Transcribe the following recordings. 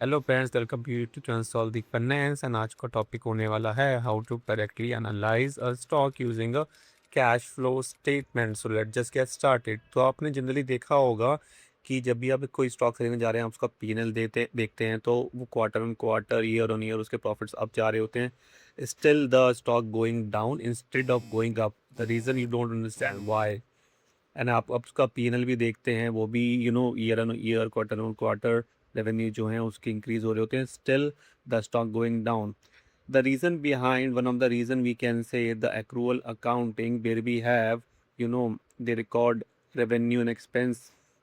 Hello friends, welcome you to Transolve the finance and आज का topic होने वाला है how to correctly analyse a stock using a cash flow statement. So let's just get started. तो आपने generally देखा होगा कि जब भी आप कोई स्टॉक खरीदने जा रहे हैं, आप उसका पीएनएल देखते हैं तो वो quarter on quarter, year on year उसके प्रॉफिट्स अप जा रहे होते हैं। Still the stock going down instead of going up. The reason you don't understand why. And आप उसका पीएनएल भी देखते हैं, वो भी year on year, quarter on quarter revenue जो है उसके इंक्रीज हो रहे होते हैं। Still the stock going down. The reason behind, one of the reason we can say the accrual accounting, where we have, they record revenue and expense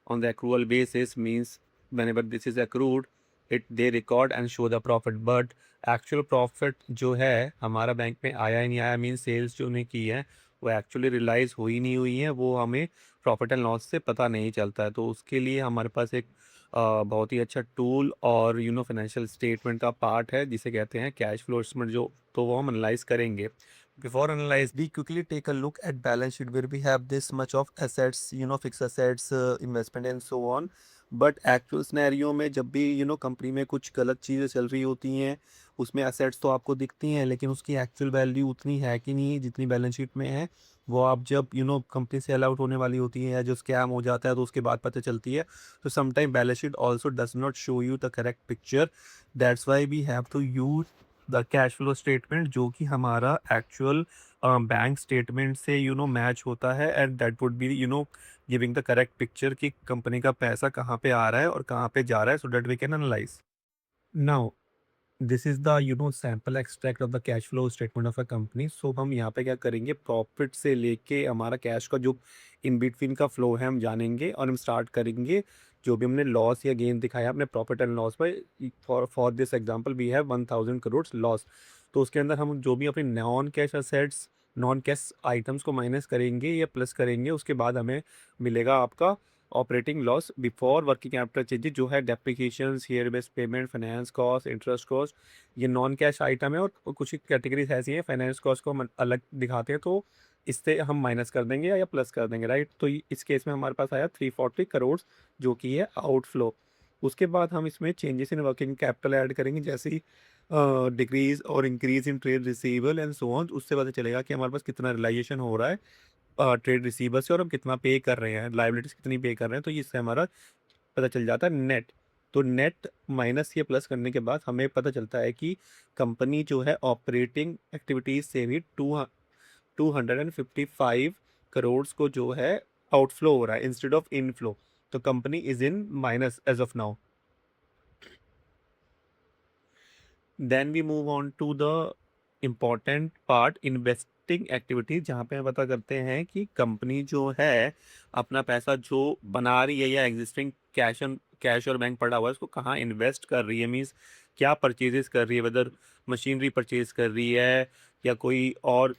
on the accrual basis, means whenever this is accrued, they record and show the profit, but actual profit जो है हमारा bank में आया ही नहीं आया, mean sales जो उन्हें की है वो एक्चुअली रियलाइज हुई नहीं हुई है, वो हमें प्रॉफिट एंड लॉस से पता नहीं चलता है। तो उसके लिए हमारे पास एक बहुत ही अच्छा टूल और फाइनेंशियल स्टेटमेंट का पार्ट है जिसे कहते हैं कैश फ्लो स्टेटमेंट, जो तो वो हम एनालाइज करेंगे। Before analyze, we quickly take a look at balance sheet where we have this much of assets, fixed assets, investment and so on. But actual scenario में जब भी कंपनी में कुछ गलत चीज़ें चल रही होती हैं, उसमें असेट्स तो आपको दिखती हैं लेकिन उसकी एक्चुअल वैल्यू उतनी है कि नहीं जितनी बैलेंस शीट में है। वो आप जब कंपनी सेल आउट होने वाली होती है या जो स्कैम हो जाता है तो उसके बाद पता चलती है। तो sometime balance sheet also does not show you the correct picture. That's why we have to use the cash flow statement, जो कि हमारा एक्चुअल बैंक स्टेटमेंट से मैच होता है, and that would be giving the correct picture कि company का पैसा कहाँ पे आ रहा है और कहाँ पे जा रहा है, so that we can analyse. Now this is the sample extract of the cash flow statement of a company. So हम यहाँ पे क्या करेंगे, प्रॉफिट से लेके हमारा कैश का जो इन बिटवीन का फ्लो है हम जानेंगे, और हम स्टार्ट करेंगे जो भी हमने लॉस या गेन दिखाया अपने प्रॉफिट एंड लॉस पर। For this example we have 1000 crore loss. तो उसके अंदर हम जो भी अपनी non cash assets, non cash items को माइनस करेंगे या प्लस करेंगे, उसके बाद हमें मिलेगा आपका operating loss before working capital changes, जो है depreciation, share based payment, finance cost, interest cost. ये नॉन कैश आइटम है, और कुछ कैटेगरीज ऐसी हैं फाइनेंस कॉस्ट को हम अलग दिखाते हैं, तो इससे हम माइनस कर देंगे या प्लस कर देंगे, राइट। तो इस केस में हमारे पास आया 340 करोड़, जो कि है आउटफ्लो। उसके बाद हम इसमें changes in working capital add करेंगे, जैसे ही डिक्रीज और increase in trade receivable and so on. उससे पता चलेगा कि हमारे पास कितना रिलाइजेशन हो रहा है ट्रेड रिसीवर से, और हम कितना पे कर रहे हैं, लाइबिलिटीज कितनी पे कर रहे हैं। तो इससे हमारा पता चल जाता है नेट। तो नेट माइनस या प्लस करने के बाद हमें पता चलता है कि कंपनी जो है ऑपरेटिंग एक्टिविटीज से भी 255 करोड़ को जो है आउटफ्लो हो रहा है इंस्टेड ऑफ इनफ्लो। तो company is in minus as of now. Then we move on to the important part, investing activities, जहाँ पे हम पता करते हैं कि कंपनी जो है अपना पैसा जो बना रही है या एग्जिस्टिंग कैश और बैंक पड़ा हुआ है उसको कहाँ इन्वेस्ट कर रही है, मीन्स क्या परचेजेस कर रही है, वेदर मशीनरी परचेज कर रही है या कोई और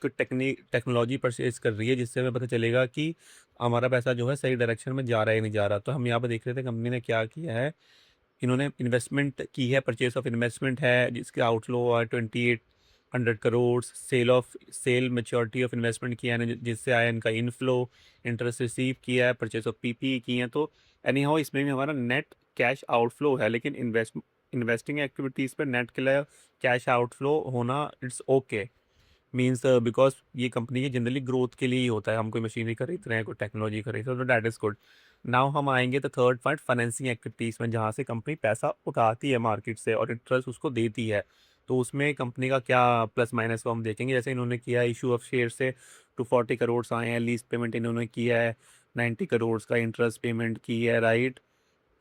कोई टेक्नोलॉजी परचेज कर रही है, जिससे हमें पता चलेगा कि हमारा पैसा जो है सही डायरेक्शन में जा रहा है या नहीं जा रहा। तो हम यहाँ पर देख रहे थे कंपनी ने क्या किया है। इन्होंने इन्वेस्टमेंट की है, परचेस ऑफ इन्वेस्टमेंट है जिसके आउटफ्लो है 2800 crore. Sale maturity of investment किया है जिससे आया इनका इनफ्लो। इंटरेस्ट रिसीव किया है, परचेस ऑफ पीपी की है। तो एनी हाउ इसमें भी हमारा नेट कैश आउटफ्लो है, लेकिन इन्वेस्टिंग एक्टिविटीज़ पर नेट के लिए कैश आउटफ्लो होना इट्स ओके। मीन्स बिकॉज ये कंपनी की जनरली ग्रोथ के लिए ही होता है, हम कोई मशीनरी खरीद रहे हैं, कोई टेक्नोलॉजी खरीद रहे हैं, तो दैट इज गुड। नाउ हम आएंगे तो थर्ड पॉइंट, फाइनेंसिंग एक्टिविटीज़ में, जहाँ से कंपनी पैसा उठाती है मार्केट से और इंटरेस्ट उसको देती है। तो उसमें कंपनी का क्या प्लस माइनस को हम देखेंगे। जैसे इन्होंने किया है इशू ऑफ शेयर से 240 करोड़ आए हैं, लीज पेमेंट इन्होंने किया है 90 करोड़ का, इंटरेस्ट पेमेंट की है, राइट।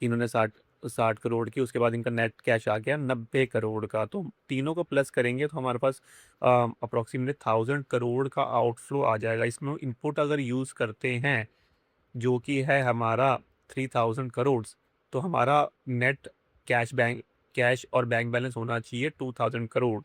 इन्होंने 60 करोड़ की, उसके बाद इनका नेट कैश आ गया 90 करोड़ का। तो तीनों को प्लस करेंगे तो हमारे पास अप्रोक्सीमेटली 1000 करोड़ का आउटफ्लो आ जाएगा। इसमें इनपुट अगर यूज़ करते हैं जो कि है हमारा 3000 करोड़, तो हमारा नेट कैश और बैंक बैलेंस होना चाहिए 2000 करोड़।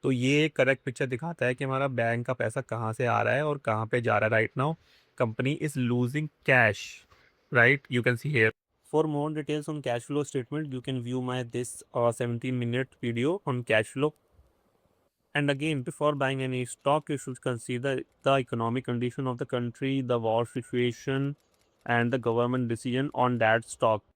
तो ये करेक्ट पिक्चर दिखाता है कि हमारा बैंक का पैसा कहाँ से आ रहा है और कहाँ पे जा रहा है। Right now company is losing cash, right, you can see here. For more details on cash flow statement, you can view my this 17-minute video on cash flow. And again, before buying any stock, you should consider the economic condition of the country, the war situation, and the government decision on that stock.